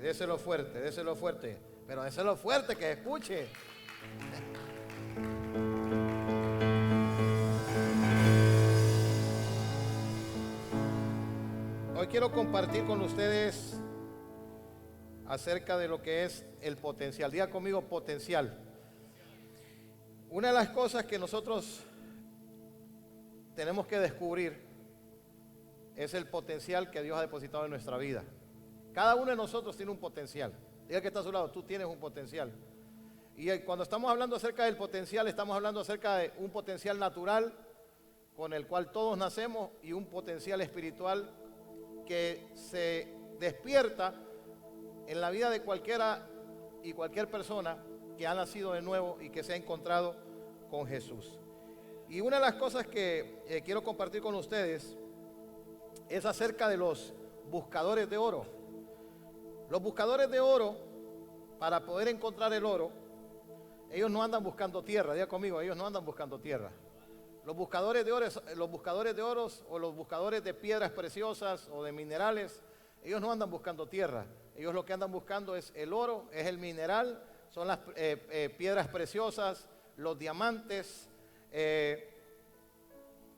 déselo fuerte, déselo fuerte. Pero déselo fuerte, que escuche. Hoy quiero compartir con ustedes acerca de lo que es el potencial. Diga conmigo, potencial. Una de las cosas que nosotros tenemos que descubrir es el potencial que Dios ha depositado en nuestra vida. Cada uno de nosotros tiene un potencial. Diga que está a su lado, tú tienes un potencial. Y cuando estamos hablando acerca del potencial, estamos hablando acerca de un potencial natural con el cual todos nacemos y un potencial espiritual que se despierta en la vida de cualquiera y cualquier persona que ha nacido de nuevo y que se ha encontrado con Jesús. Y una de las cosas que quiero compartir con ustedes es acerca de los buscadores de oro. Los buscadores de oro, para poder encontrar el oro, ellos no andan buscando tierra. Diga conmigo, ellos no andan buscando tierra. Los buscadores de oro o los buscadores de piedras preciosas o de minerales, ellos no andan buscando tierra. Ellos lo que andan buscando es el oro, es el mineral, son las piedras preciosas, los diamantes,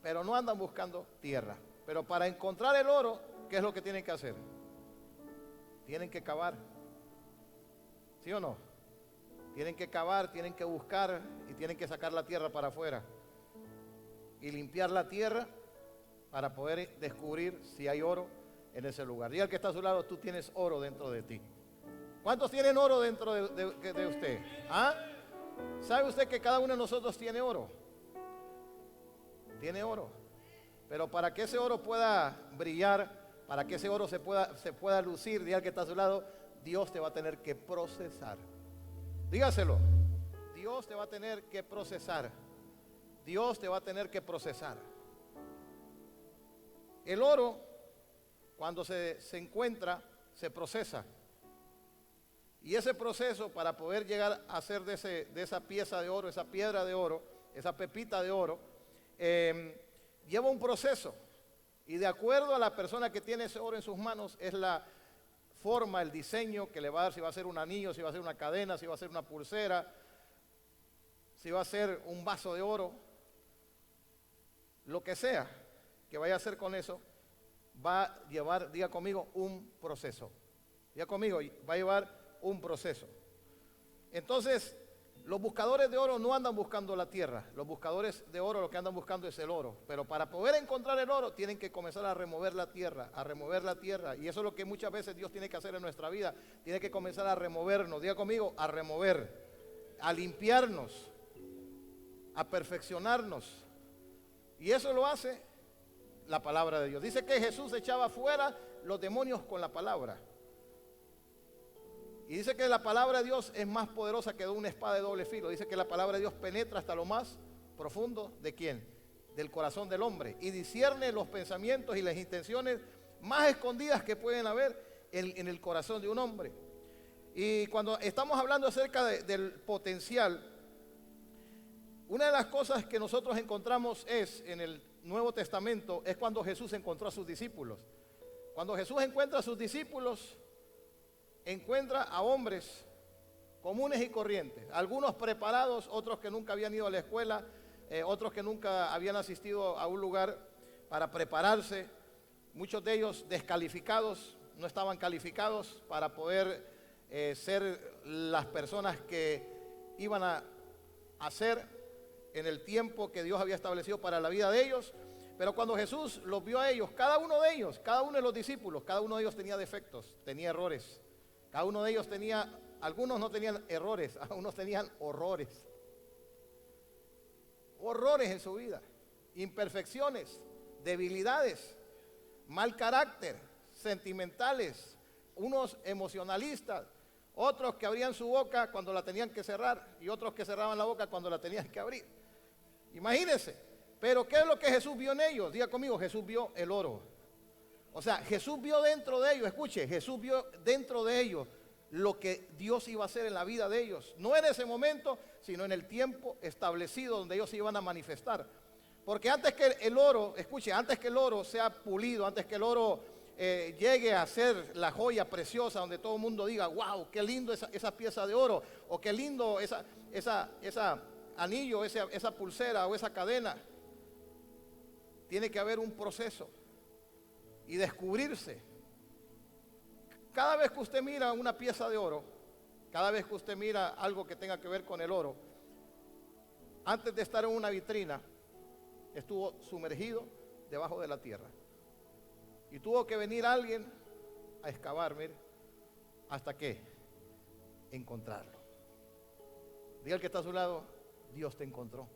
pero no andan buscando tierra. Pero para encontrar el oro, ¿qué es lo que tienen que hacer? Tienen que cavar. ¿Sí o no? Tienen que cavar, tienen que buscar y tienen que sacar la tierra para afuera. Y limpiar la tierra para poder descubrir si hay oro en ese lugar. Diga al que está a su lado, tú tienes oro dentro de ti. ¿Cuántos tienen oro dentro de usted? ¿Ah? ¿Sabe usted que cada uno de nosotros tiene oro? Tiene oro. Pero para que ese oro pueda brillar, para que ese oro se pueda lucir, diga al que está a su lado, Dios te va a tener que procesar. Dígaselo. Dios te va a tener que procesar. Dios te va a tener que procesar. El oro, cuando se encuentra, se procesa. Y ese proceso, para poder llegar a hacer de esa pieza de oro, esa piedra de oro, esa pepita de oro, lleva un proceso. Y de acuerdo a la persona que tiene ese oro en sus manos, es la forma, el diseño que le va a dar, si va a ser un anillo, si va a ser una cadena, si va a ser una pulsera, si va a ser un vaso de oro, lo que sea que vaya a hacer con eso, va a llevar, diga conmigo, un proceso. Diga conmigo, va a llevar un proceso. Entonces, los buscadores de oro no andan buscando la tierra. Los buscadores de oro lo que andan buscando es el oro. Pero para poder encontrar el oro, tienen que comenzar a remover la tierra, a remover la tierra. Y eso es lo que muchas veces Dios tiene que hacer en nuestra vida. Tiene que comenzar a removernos. Diga conmigo, a remover, a limpiarnos, a perfeccionarnos. Y eso lo hace la palabra de Dios. Dice que Jesús echaba fuera los demonios con la palabra. Y dice que la palabra de Dios es más poderosa que una espada de doble filo. Dice que la palabra de Dios penetra hasta lo más profundo ¿de quién? Del corazón del hombre. Y discierne los pensamientos y las intenciones más escondidas que pueden haber en el corazón de un hombre. Y cuando estamos hablando acerca del potencial, una de las cosas que nosotros encontramos en el Nuevo Testamento es cuando Jesús encontró a sus discípulos. Cuando Jesús encuentra a sus discípulos, encuentra a hombres comunes y corrientes, algunos preparados, otros que nunca habían ido a la escuela, otros que nunca habían asistido a un lugar para prepararse, muchos de ellos descalificados, no estaban calificados para poder ser las personas que iban a hacer en el tiempo que Dios había establecido para la vida de ellos. Pero cuando Jesús los vio a ellos, cada uno de los discípulos, cada uno de ellos tenía defectos, tenía errores. Cada uno de ellos algunos no tenían errores, algunos tenían horrores. Horrores en su vida, imperfecciones, debilidades, mal carácter, sentimentales, unos emocionalistas, otros que abrían su boca cuando la tenían que cerrar y otros que cerraban la boca cuando la tenían que abrir. Imagínense, pero ¿qué es lo que Jesús vio en ellos? Diga conmigo, Jesús vio el oro. O sea, Jesús vio dentro de ellos, escuche, Jesús vio dentro de ellos lo que Dios iba a hacer en la vida de ellos. No en ese momento, sino en el tiempo establecido donde ellos se iban a manifestar. Porque antes que el oro, escuche, antes que el oro sea pulido, antes que el oro llegue a ser la joya preciosa donde todo el mundo diga, wow, qué lindo esa pieza de oro, o qué lindo esa anillo, esa pulsera o esa cadena, tiene que haber un proceso y descubrirse. Cada vez que usted mira una pieza de oro, cada vez que usted mira algo que tenga que ver con el oro, antes de estar en una vitrina, estuvo sumergido debajo de la tierra. Y tuvo que venir alguien a excavar, mire, hasta que encontrarlo. Diga al que está a su lado, Dios te encontró.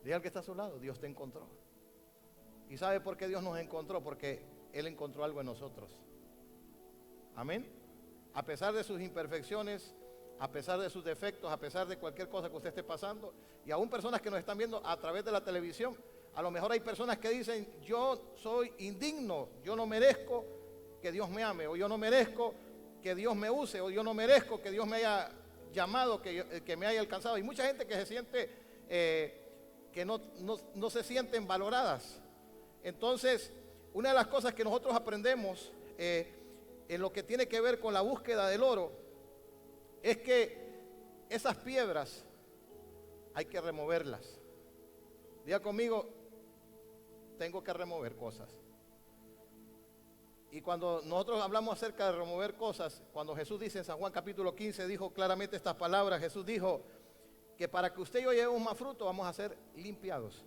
Diga al que está a su lado, Dios te encontró. ¿Y sabe por qué Dios nos encontró? Porque Él encontró algo en nosotros. Amén. A pesar de sus imperfecciones, a pesar de sus defectos, a pesar de cualquier cosa que usted esté pasando, y aún personas que nos están viendo a través de la televisión, a lo mejor hay personas que dicen, yo soy indigno, yo no merezco que Dios me ame, o yo no merezco que Dios me use, o yo no merezco que Dios me haya llamado, que me haya alcanzado. Hay mucha gente que se siente, que no se sienten valoradas. Entonces, una de las cosas que nosotros aprendemos en lo que tiene que ver con la búsqueda del oro, es que esas piedras hay que removerlas. Diga conmigo, tengo que remover cosas. Y cuando nosotros hablamos acerca de remover cosas, cuando Jesús dice en San Juan capítulo 15, dijo claramente estas palabras. Jesús dijo que para que usted y yo llevemos más fruto, vamos a ser limpiados.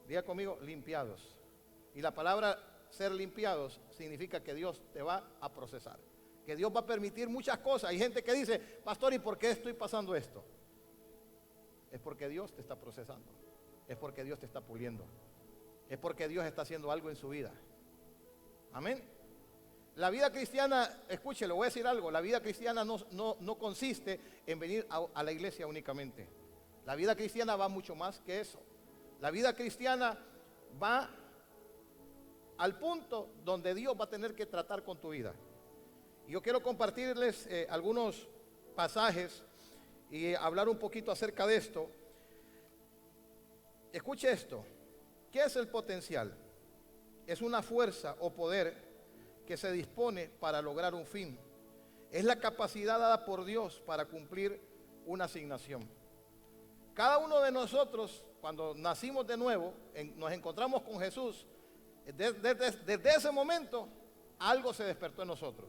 Diga conmigo, limpiados. Y la palabra ser limpiados significa que Dios te va a procesar, que Dios va a permitir muchas cosas. Hay gente que dice, pastor, ¿y por qué estoy pasando esto? Es porque Dios te está procesando, es porque Dios te está puliendo, es porque Dios está haciendo algo en su vida. Amén. La vida cristiana, escuche, le voy a decir algo, la vida cristiana no consiste en venir a la iglesia únicamente. La vida cristiana va mucho más que eso. La vida cristiana va al punto donde Dios va a tener que tratar con tu vida. Y yo quiero compartirles algunos pasajes y hablar un poquito acerca de esto. Escuche esto. ¿Qué es el potencial? Es una fuerza o poder que se dispone para lograr un fin. Es la capacidad dada por Dios para cumplir una asignación. Cada uno de nosotros, cuando nacimos de nuevo, nos encontramos con Jesús, desde ese momento algo se despertó en nosotros.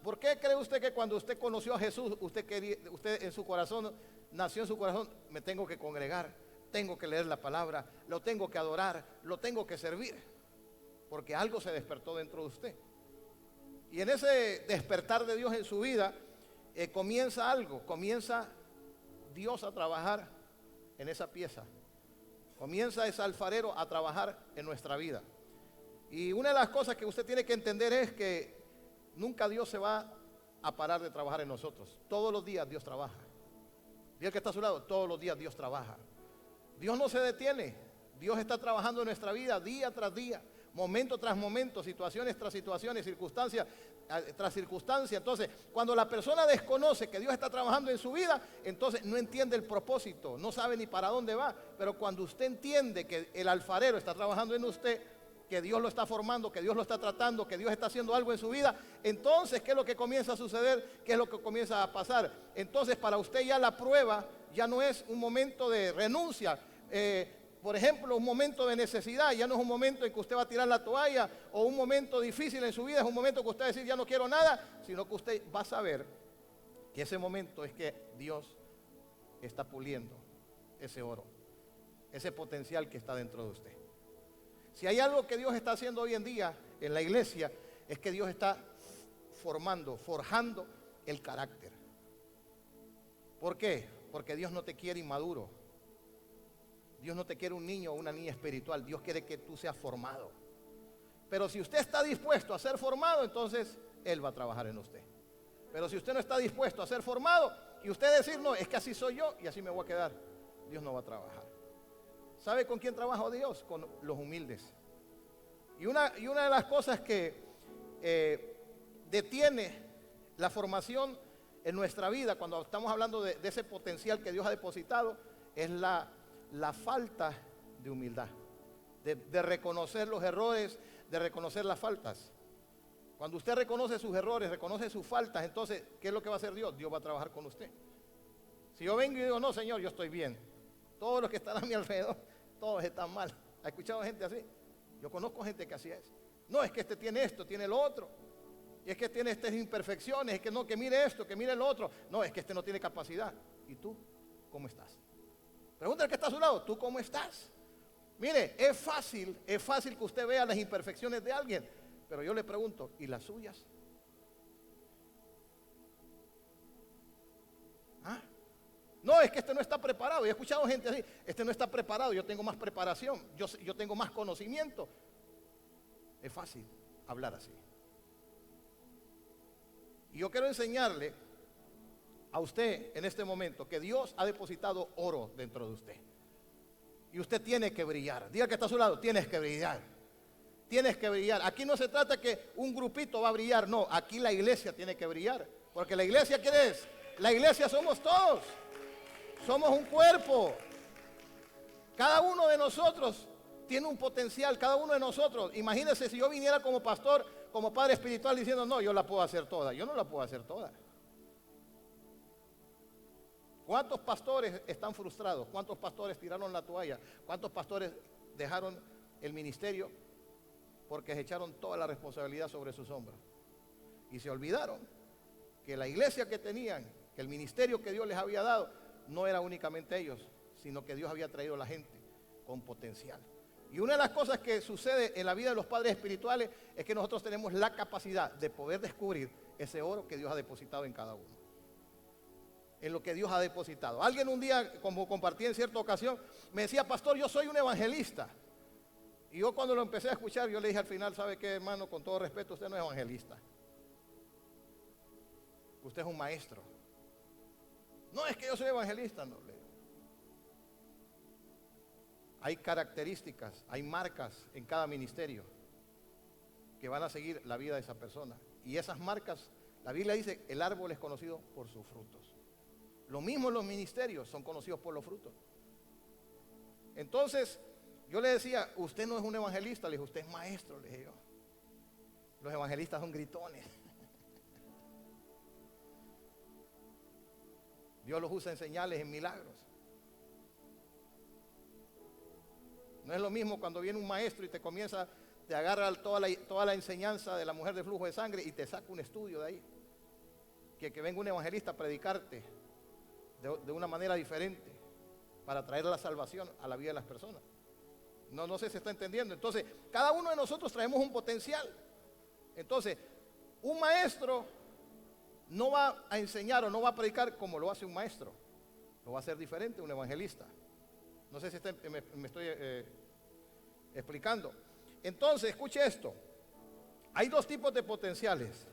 ¿Por qué cree usted que cuando usted conoció a Jesús, usted en su corazón, nació en su corazón, me tengo que congregar, tengo que leer la palabra, lo tengo que adorar, lo tengo que servir? Porque algo se despertó dentro de usted. Y en ese despertar de Dios en su vida, comienza algo, comienza Dios a trabajar en esa pieza. Comienza ese alfarero a trabajar en nuestra vida. Y una de las cosas que usted tiene que entender es que nunca Dios se va a parar de trabajar en nosotros. Todos los días Dios trabaja. Diga que está a su lado, todos los días Dios trabaja. Dios no se detiene. Dios está trabajando en nuestra vida día tras día, momento tras momento, situaciones tras situaciones, circunstancia tras circunstancia. Entonces, cuando la persona desconoce que Dios está trabajando en su vida, entonces no entiende el propósito, no sabe ni para dónde va. Pero cuando usted entiende que el alfarero está trabajando en usted, que Dios lo está formando, que Dios lo está tratando, que Dios está haciendo algo en su vida, entonces, ¿qué es lo que comienza a suceder? ¿Qué es lo que comienza a pasar? Entonces, para usted ya la prueba ya no es un momento de renuncia. Por ejemplo, un momento de necesidad, ya no es un momento en que usted va a tirar la toalla, o un momento difícil en su vida, es un momento que usted va a decir, ya no quiero nada, sino que usted va a saber que ese momento es que Dios está puliendo ese oro, ese potencial que está dentro de usted. Si hay algo que Dios está haciendo hoy en día en la iglesia, es que Dios está forjando el carácter. ¿Por qué? Porque Dios no te quiere inmaduro. Dios no te quiere un niño o una niña espiritual. Dios quiere que tú seas formado. Pero si usted está dispuesto a ser formado, entonces Él va a trabajar en usted. Pero si usted no está dispuesto a ser formado y usted decir, no, es que así soy yo y así me voy a quedar, Dios no va a trabajar. ¿Sabe con quién trabaja Dios? Con los humildes. Y una de las cosas que detiene la formación en nuestra vida, cuando estamos hablando de ese potencial que Dios ha depositado, es la falta de humildad, de reconocer los errores, de reconocer las faltas. Cuando usted reconoce sus errores, reconoce sus faltas, entonces, ¿qué es lo que va a hacer Dios? Dios va a trabajar con usted. Si yo vengo y digo, no, Señor, yo estoy bien. Todos los que están a mi alrededor, todos están mal. ¿Ha escuchado gente así? Yo conozco gente que así es. No, es que este tiene esto, tiene lo otro. Y es que tiene estas imperfecciones, es que no, que mire esto, que mire lo otro. No, es que este no tiene capacidad. ¿Y tú cómo estás? Pregúntale al que está a su lado, ¿tú cómo estás? Mire, es fácil que usted vea las imperfecciones de alguien, pero yo le pregunto, ¿y las suyas? ¿Ah? No, es que este no está preparado. Yo he escuchado gente así, este no está preparado, yo tengo más preparación, yo tengo más conocimiento. Es fácil hablar así. Y yo quiero enseñarle a usted en este momento que Dios ha depositado oro dentro de usted. Y usted tiene que brillar. Diga que está a su lado, tienes que brillar. Tienes que brillar. Aquí no se trata que un grupito va a brillar, no, aquí la iglesia tiene que brillar. Porque la iglesia, ¿quién es? La iglesia somos todos. Somos un cuerpo. Cada uno de nosotros tiene un potencial, cada uno de nosotros. Imagínense si yo viniera como pastor, como padre espiritual diciendo, no, yo la puedo hacer toda. Yo no la puedo hacer toda. ¿Cuántos pastores están frustrados? ¿Cuántos pastores tiraron la toalla? ¿Cuántos pastores dejaron el ministerio porque se echaron toda la responsabilidad sobre sus hombros? Y se olvidaron que la iglesia que tenían, que el ministerio que Dios les había dado, no era únicamente ellos, sino que Dios había traído a la gente con potencial. Y una de las cosas que sucede en la vida de los padres espirituales es que nosotros tenemos la capacidad de poder descubrir ese oro que Dios ha depositado en cada uno. En lo que Dios ha depositado. Alguien un día, como compartí en cierta ocasión, me decía, pastor, yo soy un evangelista. Y yo cuando lo empecé a escuchar, yo le dije al final, ¿sabe qué, hermano? Con todo respeto, usted no es evangelista. Usted es un maestro. No es que yo soy evangelista, no. Hay características, hay marcas en cada ministerio que van a seguir la vida de esa persona. Y esas marcas, la Biblia dice, el árbol es conocido por sus frutos. Lo mismo en los ministerios, son conocidos por los frutos. Entonces, yo le decía, usted no es un evangelista, le dije, usted es maestro, le dije yo. Los evangelistas son gritones. Dios los usa en señales, en milagros. No es lo mismo cuando viene un maestro y te agarra toda la enseñanza de la mujer de flujo de sangre y te saca un estudio de ahí. Que venga un evangelista a predicarte de una manera diferente para traer la salvación a la vida de las personas. No sé si se está entendiendo. Entonces, cada uno de nosotros traemos un potencial. Entonces, un maestro no va a enseñar o no va a predicar como lo hace un maestro. Lo va a hacer diferente un evangelista. No sé si me estoy explicando. Entonces, escuche esto. Hay dos tipos de potenciales.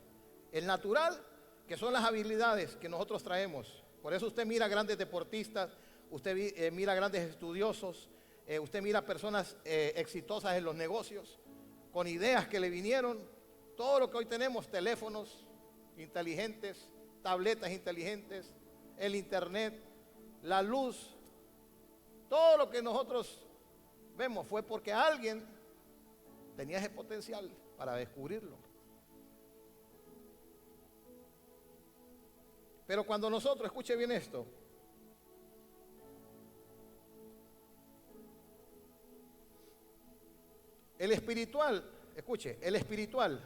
El natural, que son las habilidades que nosotros traemos. Por eso usted mira grandes deportistas, usted mira grandes estudiosos, usted mira personas exitosas en los negocios, con ideas que le vinieron. Todo lo que hoy tenemos, teléfonos inteligentes, tabletas inteligentes, el internet, la luz. Todo lo que nosotros vemos fue porque alguien tenía ese potencial para descubrirlo. Pero cuando nosotros, escuche bien esto, el espiritual, escuche, el espiritual,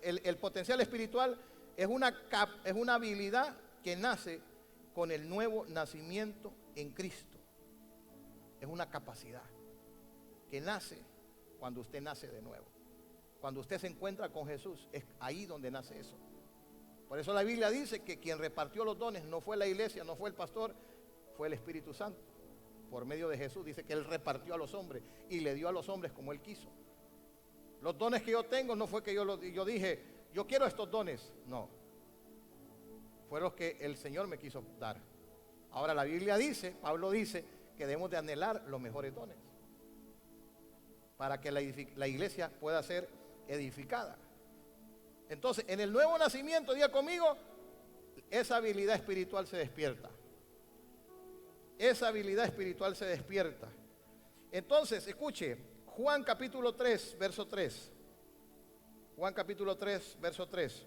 el potencial espiritual es una habilidad que nace con el nuevo nacimiento en Cristo. Es una capacidad que nace cuando usted nace de nuevo. Cuando usted se encuentra con Jesús, es ahí donde nace eso. Por eso la Biblia dice que quien repartió los dones no fue la iglesia, no fue el pastor, fue el Espíritu Santo. Por medio de Jesús dice que Él repartió a los hombres y le dio a los hombres como Él quiso. Los dones que yo tengo no fue que yo dije, yo quiero estos dones. No. Fueron los que el Señor me quiso dar. Ahora la Biblia dice, Pablo dice, que debemos de anhelar los mejores dones para que la iglesia pueda ser edificada. Entonces, en el nuevo nacimiento, diga conmigo, esa habilidad espiritual se despierta. Esa habilidad espiritual se despierta. Entonces, escuche, Juan capítulo 3, verso 3. Juan capítulo 3, verso 3.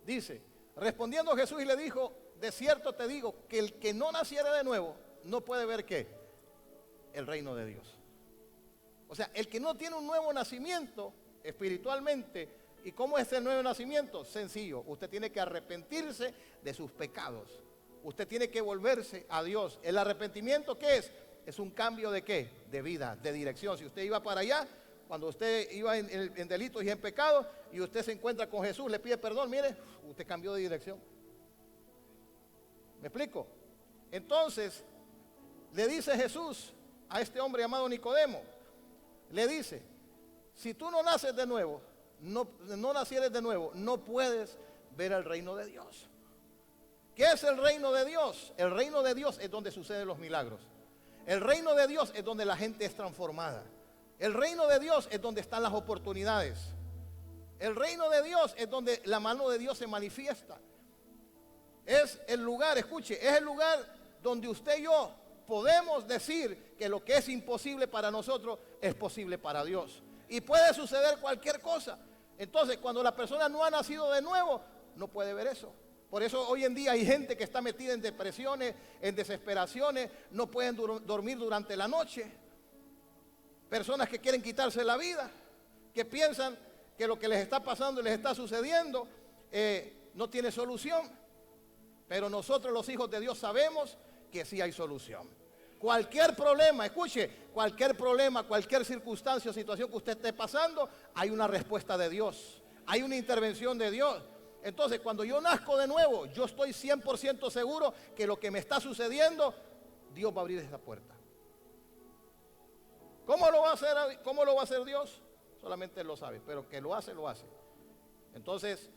Dice, respondiendo Jesús y le dijo, de cierto te digo que el que no naciere de nuevo no puede ver ¿qué? El reino de Dios. O sea, el que no tiene un nuevo nacimiento espiritualmente. ¿Y cómo es el nuevo nacimiento? Sencillo, usted tiene que arrepentirse de sus pecados. Usted tiene que volverse a Dios. ¿El arrepentimiento qué es? Es un cambio de ¿qué? De vida, de dirección. Si usted iba para allá, cuando usted iba en delitos y en pecados, y usted se encuentra con Jesús, le pide perdón, mire, usted cambió de dirección. ¿Me explico? Entonces, le dice Jesús a este hombre llamado Nicodemo, le dice, si tú no naces de nuevo, no nacieres de nuevo, no puedes ver el reino de Dios. ¿Qué es el reino de Dios? El reino de Dios es donde suceden los milagros. El reino de Dios es donde la gente es transformada. El reino de Dios es donde están las oportunidades. El reino de Dios es donde la mano de Dios se manifiesta. Es el lugar, escuche, es el lugar donde usted y yo podemos decir que lo que es imposible para nosotros es posible para Dios. Y puede suceder cualquier cosa. Entonces, cuando la persona no ha nacido de nuevo, no puede ver eso. Por eso hoy en día hay gente que está metida en depresiones, en desesperaciones, no pueden dormir durante la noche. Personas que quieren quitarse la vida, que piensan que lo que les está pasando y les está sucediendo no tiene solución. Pero nosotros los hijos de Dios sabemos que sí hay solución. Cualquier problema, escuche, cualquier problema, cualquier circunstancia o situación que usted esté pasando, hay una respuesta de Dios, hay una intervención de Dios. Entonces, cuando yo nazco de nuevo, yo estoy 100% seguro que lo que me está sucediendo, Dios va a abrir esa puerta. ¿Cómo lo va a hacer? ¿Cómo lo va a hacer Dios? Solamente Él lo sabe, pero que lo hace, lo hace. Entonces,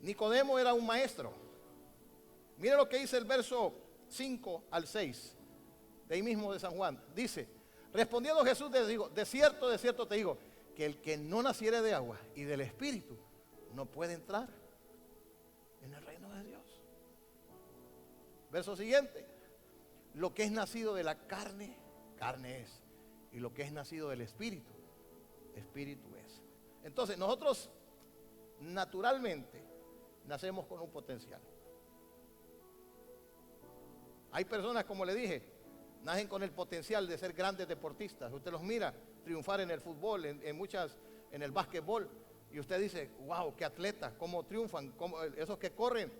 Nicodemo era un maestro. Mire lo que dice el verso 5 al 6, de ahí mismo de San Juan. Dice, respondiendo Jesús, de cierto te digo, que el que no naciere de agua y del Espíritu, no puede entrar en el reino de Dios. Verso siguiente, lo que es nacido de la carne, carne es. Y lo que es nacido del Espíritu, Espíritu es. Entonces, nosotros naturalmente nacemos con un potencial. Hay personas, como le dije, nacen con el potencial de ser grandes deportistas. Usted los mira triunfar en el fútbol, en el básquetbol, y usted dice, wow, qué atletas, cómo triunfan, esos que corren.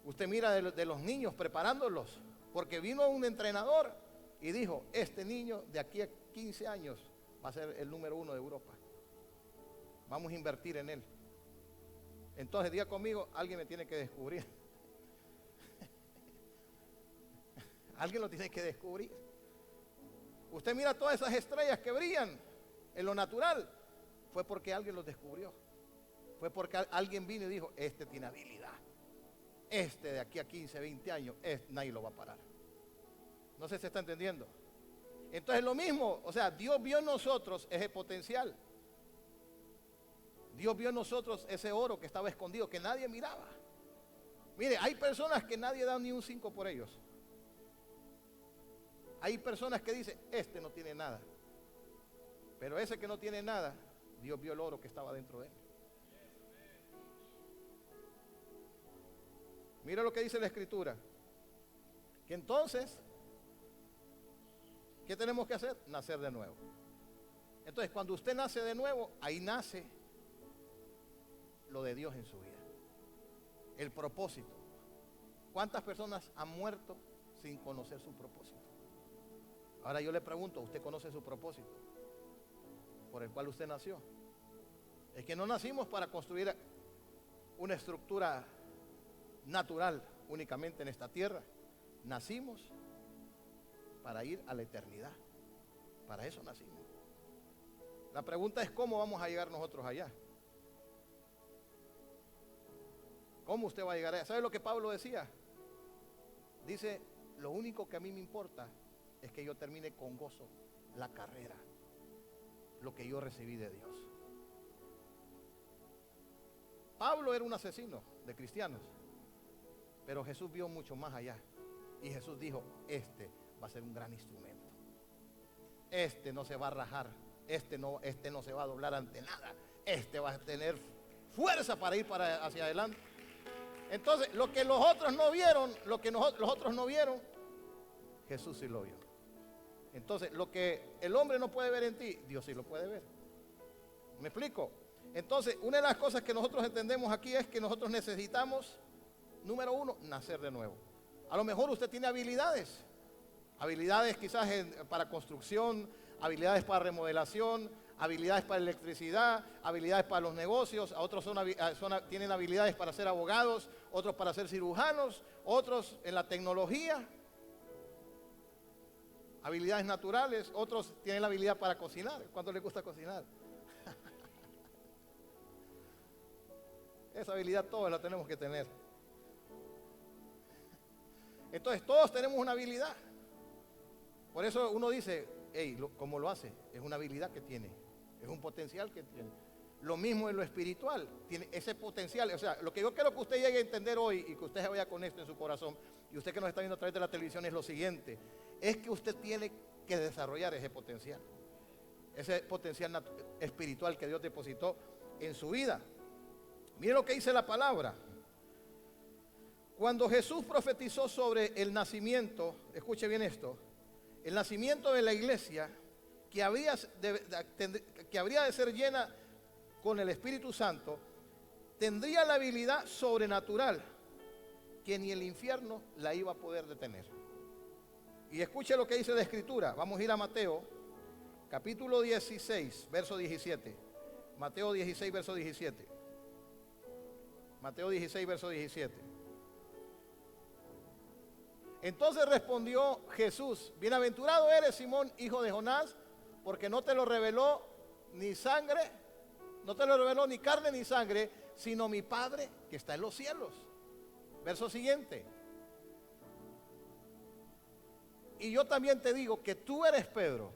Usted mira de los niños preparándolos, porque vino un entrenador y dijo, este niño de aquí a 15 años va a ser el número 1 de Europa. Vamos a invertir en él. Entonces, diga conmigo, alguien me tiene que descubrir. Alguien lo tiene que descubrir. Usted mira todas esas estrellas que brillan en lo natural. Fue porque alguien los descubrió. Fue porque alguien vino y dijo, este tiene habilidad. Este de aquí a 15, 20 años, nadie lo va a parar. No sé si se está entendiendo. Entonces lo mismo, o sea, Dios vio en nosotros ese potencial. Dios vio en nosotros ese oro que estaba escondido, que nadie miraba. Mire, hay personas que nadie da ni un 5 por ellos. Hay personas que dicen, este no tiene nada. Pero ese que no tiene nada, Dios vio el oro que estaba dentro de él. Mira lo que dice la Escritura. Que entonces, ¿qué tenemos que hacer? Nacer de nuevo. Entonces, cuando usted nace de nuevo, ahí nace lo de Dios en su vida. El propósito. ¿Cuántas personas han muerto sin conocer su propósito? Ahora yo le pregunto, ¿usted conoce su propósito por el cual usted nació? Es que no nacimos para construir una estructura natural únicamente en esta tierra. Nacimos para ir a la eternidad. Para eso nacimos. La pregunta es cómo vamos a llegar nosotros allá. ¿Cómo usted va a llegar allá? ¿Sabe lo que Pablo decía? Dice, lo único que a mí me importa es que yo termine con gozo la carrera, lo que yo recibí de Dios. Pablo era un asesino de cristianos. Pero Jesús vio mucho más allá. Y Jesús dijo, este va a ser un gran instrumento. Este no se va a rajar. Este no se va a doblar ante nada. Este va a tener fuerza para ir hacia adelante. Entonces, lo que los otros no vieron, los otros no vieron, Jesús sí lo vio. Entonces, lo que el hombre no puede ver en ti, Dios sí lo puede ver. ¿Me explico? Entonces, una de las cosas que nosotros entendemos aquí es que nosotros necesitamos, número uno, nacer de nuevo. A lo mejor usted tiene habilidades quizás para construcción, habilidades para remodelación, habilidades para electricidad, habilidades para los negocios. A otros tienen habilidades para ser abogados, otros para ser cirujanos, otros en la tecnología, habilidades naturales, otros tienen la habilidad para cocinar. ¿Cuánto les gusta cocinar? Esa habilidad todos la tenemos que tener. Entonces todos tenemos una habilidad. Por eso uno dice, hey, ¿cómo lo hace? Es una habilidad que tiene, es un potencial que tiene. Lo mismo en lo espiritual, tiene ese potencial. O sea, lo que yo quiero que usted llegue a entender hoy y que usted se vaya con esto en su corazón, y usted que nos está viendo a través de la televisión, es lo siguiente: es que usted tiene que desarrollar ese potencial espiritual que Dios depositó en su vida. Mire lo que dice la palabra. Cuando Jesús profetizó sobre el nacimiento, escuche bien esto, el nacimiento de la iglesia, que habría de ser llena con el Espíritu Santo, tendría la habilidad sobrenatural que ni el infierno la iba a poder detener. Y escuche lo que dice la Escritura. Vamos a ir a Mateo, capítulo 16, verso 17. Mateo 16, verso 17. Mateo 16, verso 17. Entonces respondió Jesús: bienaventurado eres, Simón, hijo de Jonás, porque no te lo reveló ni carne ni sangre, sino mi Padre que está en los cielos. Verso siguiente. Y yo también te digo que tú eres Pedro,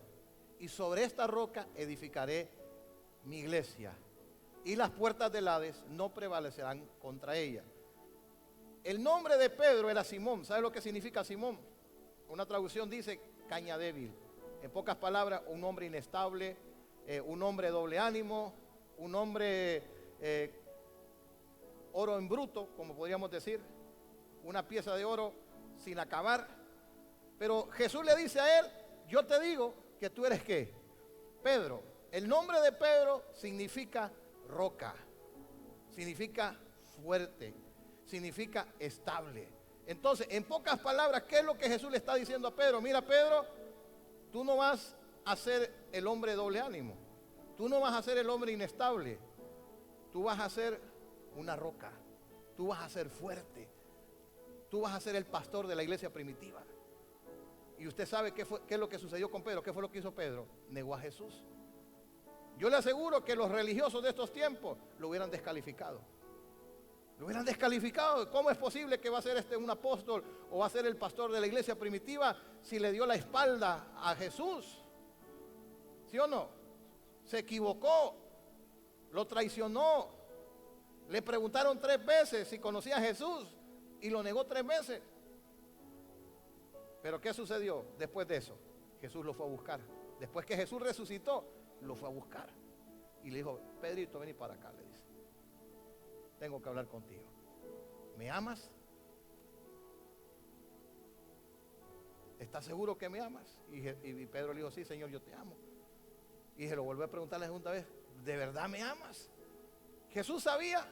y sobre esta roca edificaré mi iglesia, y las puertas del Hades no prevalecerán contra ella. El nombre de Pedro era Simón. ¿Sabe lo que significa Simón? Una traducción dice caña débil. En pocas palabras, un hombre inestable, un hombre doble ánimo, un hombre oro en bruto, como podríamos decir, una pieza de oro sin acabar. Pero Jesús le dice a él: yo te digo que tú eres ¿qué? Pedro. El nombre de Pedro significa roca, significa fuerte, significa estable. Entonces, en pocas palabras, ¿qué es lo que Jesús le está diciendo a Pedro? Mira, Pedro, tú no vas a ser el hombre doble ánimo, tú no vas a ser el hombre inestable, tú vas a ser una roca, tú vas a ser fuerte, tú vas a ser el pastor de la iglesia primitiva. Y usted sabe qué es lo que sucedió con Pedro. ¿Qué fue lo que hizo Pedro? Negó a Jesús. Yo le aseguro que los religiosos de estos tiempos lo hubieran descalificado. Lo hubieran descalificado. ¿Cómo es posible que va a ser un apóstol o va a ser el pastor de la iglesia primitiva si le dio la espalda a Jesús? ¿Sí o no? Se equivocó, lo traicionó. Le preguntaron 3 veces si conocía a Jesús y lo negó 3 veces. Pero ¿qué sucedió después de eso? Jesús lo fue a buscar. Después que Jesús resucitó, lo fue a buscar. Y le dijo: Pedrito, vení para acá, le dice. Tengo que hablar contigo. ¿Me amas? ¿Estás seguro que me amas? Y Pedro le dijo: sí, Señor, yo te amo. Y se lo volvió a preguntar la segunda vez: ¿de verdad me amas? Jesús sabía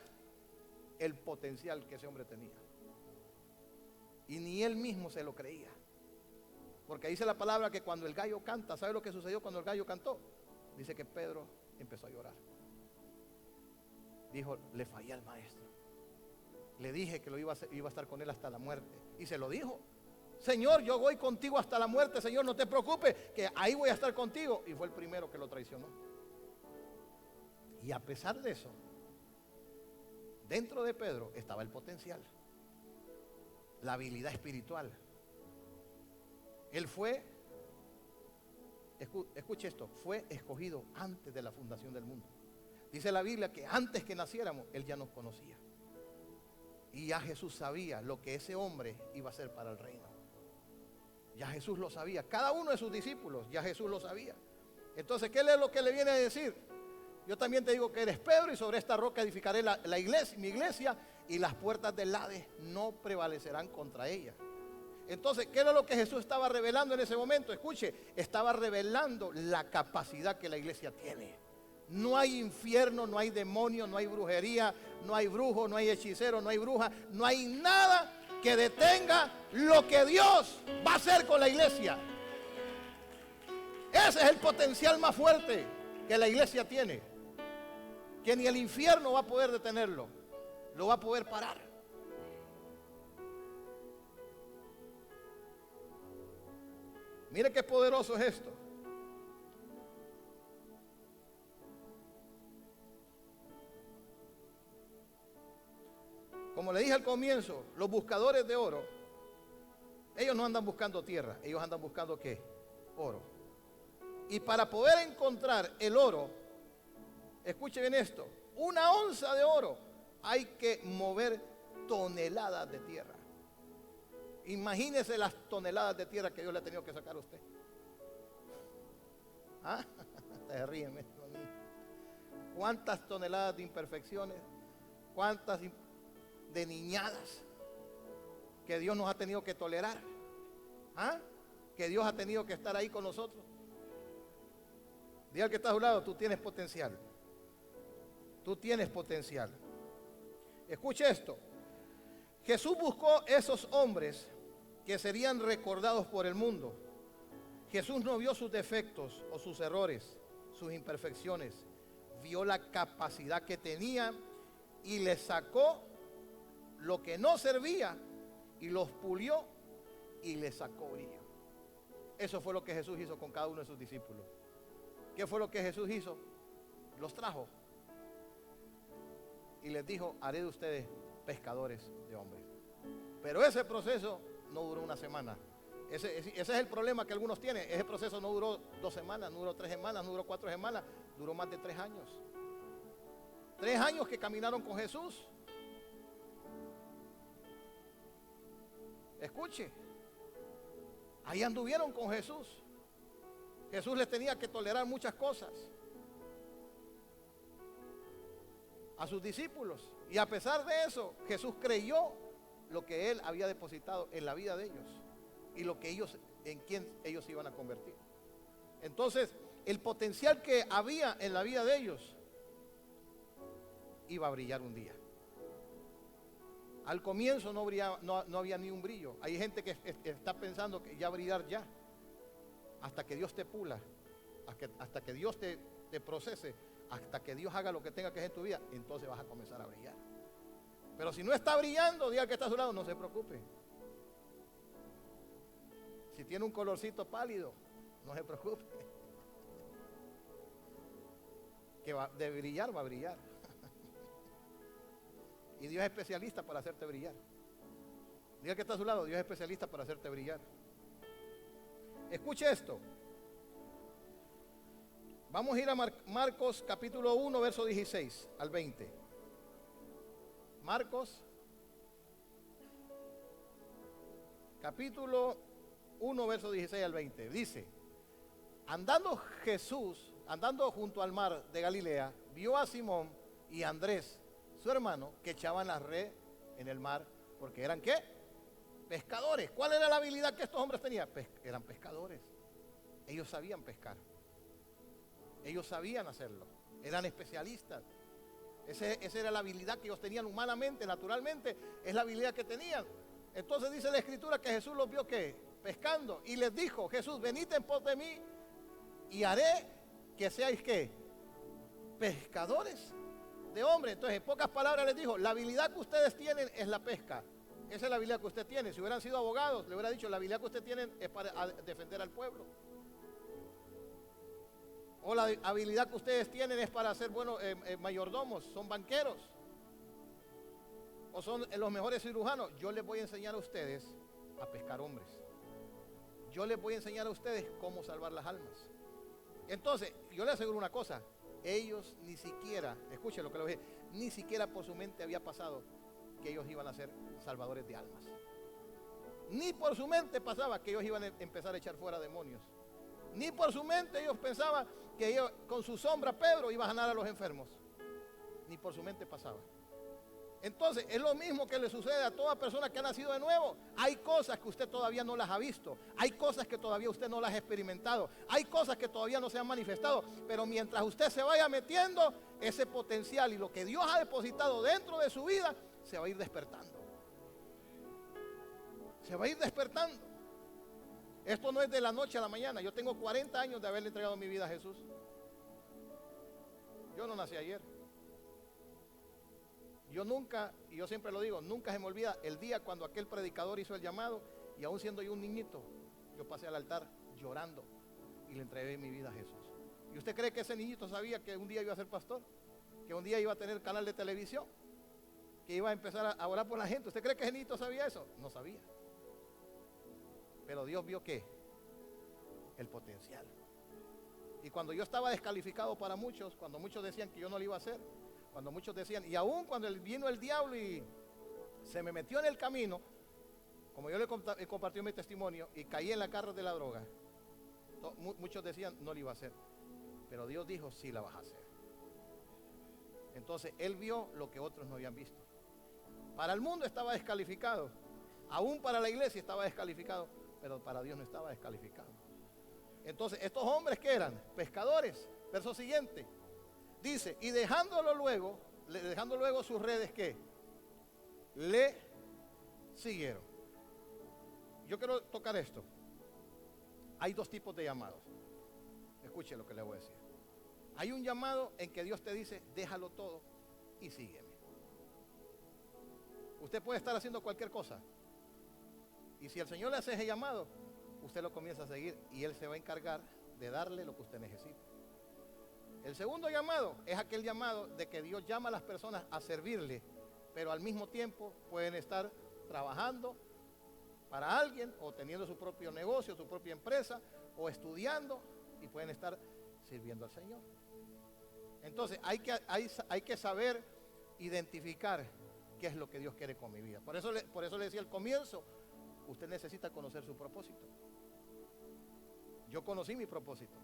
el potencial que ese hombre tenía. Y ni él mismo se lo creía. Porque dice la palabra que cuando el gallo canta, ¿sabe lo que sucedió cuando el gallo cantó? Dice que Pedro empezó a llorar. Dijo: le fallé al maestro. Le dije que iba a estar con él hasta la muerte. Y se lo dijo: Señor, yo voy contigo hasta la muerte, Señor, no te preocupes, que ahí voy a estar contigo. Y fue el primero que lo traicionó. Y a pesar de eso, dentro de Pedro estaba el potencial, la habilidad espiritual. Él fue, escuche esto, fue escogido antes de la fundación del mundo. Dice la Biblia que antes que naciéramos, Él ya nos conocía. Y ya Jesús sabía lo que ese hombre iba a hacer para el reino. Ya Jesús lo sabía. Cada uno de sus discípulos, ya Jesús lo sabía. Entonces, ¿qué es lo que le viene a decir? Yo también te digo que eres Pedro, y sobre esta roca edificaré la iglesia, mi iglesia, y las puertas del Hades no prevalecerán contra ella. Entonces, ¿qué era lo que Jesús estaba revelando en ese momento? Escuche, estaba revelando la capacidad que la iglesia tiene. No hay infierno, no hay demonio, no hay brujería, no hay brujo, no hay hechicero, no hay bruja, no hay nada que detenga lo que Dios va a hacer con la iglesia. Ese es el potencial más fuerte que la iglesia tiene, que ni el infierno va a poder detenerlo, lo va a poder parar. Mire qué poderoso es esto. Como le dije al comienzo, los buscadores de oro, ellos no andan buscando tierra, ellos andan buscando ¿qué? Oro. Y para poder encontrar el oro, escuche bien esto, 1 onza de oro hay que mover toneladas de tierra. Imagínese las toneladas de tierra que Dios le ha tenido que sacar a usted. ¿Ah? Se ríen. ¿Cuántas toneladas de imperfecciones? ¿Cuántas de niñadas que Dios nos ha tenido que tolerar? ¿Ah? Que Dios ha tenido que estar ahí con nosotros. Diga al que está a su lado, tú tienes potencial. Tú tienes potencial. Escuche esto. Jesús buscó esos hombres que serían recordados por el mundo. Jesús no vio sus defectos o sus errores, sus imperfecciones. Vio la capacidad que tenían y les sacó lo que no servía y los pulió y les sacó brillo. Eso fue lo que Jesús hizo con cada uno de sus discípulos. ¿Qué fue lo que Jesús hizo? Los trajo y les dijo: haré de ustedes pescadores de hombres. Pero ese proceso no duró una semana. Ese es el problema que algunos tienen. Ese proceso no duró 2 semanas, no duró 3 semanas, no duró 4 semanas, duró más de 3 años. 3 años que caminaron con Jesús. Escuche, ahí anduvieron con Jesús. Jesús les tenía que tolerar muchas cosas a sus discípulos, y a pesar de eso Jesús creyó lo que Él había depositado en la vida de ellos y lo que ellos, en quién ellos se iban a convertir. Entonces, el potencial que había en la vida de ellos iba a brillar un día. Al comienzo no había ni un brillo. Hay gente que está pensando que ya brillar ya, hasta que Dios te pula, hasta que Dios te procese, hasta que Dios haga lo que tenga que hacer en tu vida, entonces vas a comenzar a brillar. Pero si no está brillando, diga que está a su lado, no se preocupe. Si tiene un colorcito pálido, no se preocupe. Que de brillar va a brillar. Y Dios es especialista para hacerte brillar. Diga que está a su lado, Dios es especialista para hacerte brillar. Escuche esto. Vamos a ir a Marcos capítulo 1, verso 16 al 20. Marcos capítulo 1, verso 16 al 20. Dice: andando Jesús, andando junto al mar de Galilea, vio a Simón y a Andrés, su hermano, que echaban la red en el mar, porque eran ¿qué? Pescadores. ¿Cuál era la habilidad que estos hombres tenían? Eran pescadores. Ellos sabían pescar. Ellos sabían hacerlo. Eran especialistas. Esa era la habilidad que ellos tenían humanamente, naturalmente. Es la habilidad que tenían. Entonces dice la Escritura que Jesús los vio ¿qué? Pescando. Y les dijo: Jesús, venid en pos de mí y haré que seáis ¿qué? Pescadores de hombres. Entonces, en pocas palabras les dijo: la habilidad que ustedes tienen es la pesca. Esa es la habilidad que usted tiene. Si hubieran sido abogados, le hubiera dicho: la habilidad que usted tiene es para defender al pueblo. O la habilidad que ustedes tienen es para ser buenos mayordomos, son banqueros, o son los mejores cirujanos. Yo les voy a enseñar a ustedes a pescar hombres. Yo les voy a enseñar a ustedes cómo salvar las almas. Entonces, yo les aseguro una cosa: ellos ni siquiera, escuchen lo que les dije, ni siquiera por su mente había pasado que ellos iban a ser salvadores de almas. Ni por su mente pasaba que ellos iban a empezar a echar fuera demonios. Ni por su mente ellos pensaban que ellos, con su sombra Pedro iba a sanar a los enfermos. Ni por su mente pasaba. Entonces es lo mismo que le sucede a toda persona que ha nacido de nuevo. Hay cosas que usted todavía no las ha visto. Hay cosas que todavía usted no las ha experimentado. Hay cosas que todavía no se han manifestado. Pero mientras usted se vaya metiendo, ese potencial y lo que Dios ha depositado dentro de su vida se va a ir despertando. Se va a ir despertando. Esto no es de la noche a la mañana. Yo tengo 40 años de haberle entregado mi vida a Jesús. Yo no nací ayer. Yo nunca, y yo siempre lo digo, nunca se me olvida el día cuando aquel predicador hizo el llamado y aún siendo yo un niñito, yo pasé al altar llorando y le entregué mi vida a Jesús. ¿Y usted cree que ese niñito sabía que un día iba a ser pastor? ¿Que un día iba a tener canal de televisión? ¿Que iba a empezar a orar por la gente? ¿Usted cree que ese niñito sabía eso? No sabía. Pero Dios vio que el potencial. Y cuando yo estaba descalificado para muchos, cuando muchos decían que yo no lo iba a hacer, cuando muchos decían, y aún cuando vino el diablo y se me metió en el camino, como yo le he compartido mi testimonio y caí en la carga de la droga, muchos decían no lo iba a hacer, pero Dios dijo sí la vas a hacer. Entonces Él vio lo que otros no habían visto. Para el mundo estaba descalificado, aún para la iglesia estaba descalificado, pero para Dios no estaba descalificado. Entonces estos hombres que eran pescadores, verso siguiente, dice, y dejando luego sus redes, ¿qué? Le siguieron. Yo quiero tocar esto. Hay dos tipos de llamados. Escuche lo que le voy a decir. Hay un llamado en que Dios te dice, déjalo todo y sígueme. Usted puede estar haciendo cualquier cosa. Y si el Señor le hace ese llamado, usted lo comienza a seguir y Él se va a encargar de darle lo que usted necesita. El segundo llamado es aquel llamado de que Dios llama a las personas a servirle, pero al mismo tiempo pueden estar trabajando para alguien o teniendo su propio negocio, su propia empresa o estudiando y pueden estar sirviendo al Señor. Entonces hay que saber identificar qué es lo que Dios quiere con mi vida. Por eso le decía al comienzo, usted necesita conocer su propósito. Yo conocí mi propósito.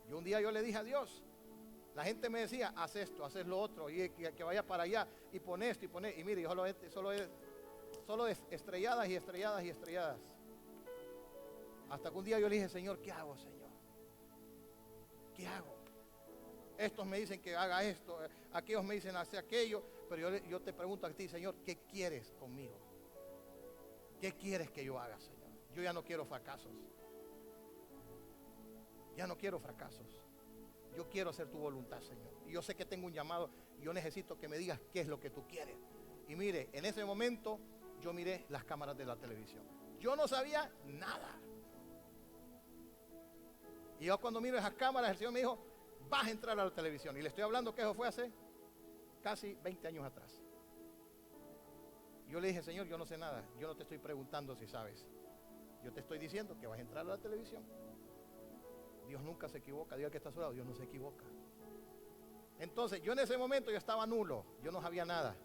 Y un día yo le dije a Dios, la gente me decía, haz esto, haz lo otro, y que vaya para allá, y pon esto, y pon esto. Y mire, yo solo es estrelladas y estrelladas y estrelladas. Hasta que un día yo le dije, Señor, ¿qué hago, Señor? ¿Qué hago? Estos me dicen que haga esto, aquellos me dicen hacer aquello, pero yo te pregunto a ti, Señor, ¿qué quieres conmigo? ¿Qué quieres que yo haga, Señor? Yo ya no quiero fracasos. Ya no quiero fracasos. Yo quiero hacer tu voluntad, Señor. Y yo sé que tengo un llamado y yo necesito que me digas qué es lo que tú quieres. Y mire, en ese momento yo miré las cámaras de la televisión. Yo no sabía nada. Y yo cuando miro esas cámaras, el Señor me dijo, vas a entrar a la televisión. Y le estoy hablando que eso fue hace casi 20 años atrás. Yo le dije, Señor, yo no sé nada. Yo no te estoy preguntando si sabes. Yo te estoy diciendo que vas a entrar a la televisión. Dios nunca se equivoca. Diga que está a su lado, Dios no se equivoca. Entonces yo en ese momento yo estaba nulo, yo no sabía nada.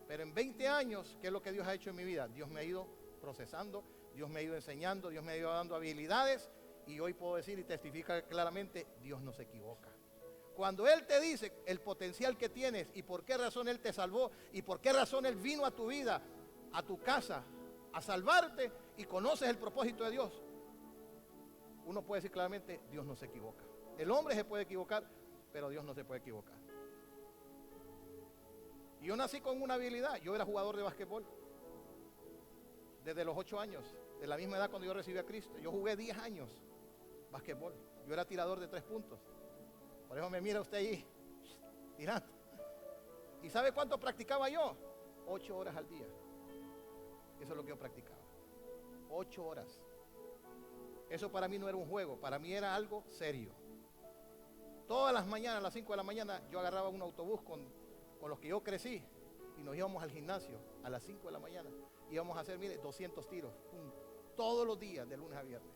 Pero en 20 años, ¿qué es lo que Dios ha hecho en mi vida? Dios me ha ido procesando, Dios me ha ido enseñando, Dios me ha ido dando habilidades. Y hoy puedo decir y testificar claramente, Dios no se equivoca. Cuando Él te dice el potencial que tienes y por qué razón Él te salvó y por qué razón Él vino a tu vida, a tu casa, a salvarte y conoces el propósito de Dios, uno puede decir claramente, Dios no se equivoca. El hombre se puede equivocar, pero Dios no se puede equivocar. Y yo nací con una habilidad. Yo era jugador de básquetbol desde los 8 años, de la misma edad cuando yo recibí a Cristo. Yo jugué 10 años básquetbol. Yo era tirador de 3 puntos. Por eso me mira usted ahí tirando. ¿Y sabe cuánto practicaba yo? 8 horas al día. Eso es lo que yo practicaba. 8 horas. Eso para mí no era un juego, para mí era algo serio. Todas las mañanas, a las 5 de la mañana, yo agarraba un autobús con los que yo crecí y nos íbamos al gimnasio a las 5 de la mañana. Íbamos a hacer, mire, 200 tiros, todos los días, de lunes a viernes.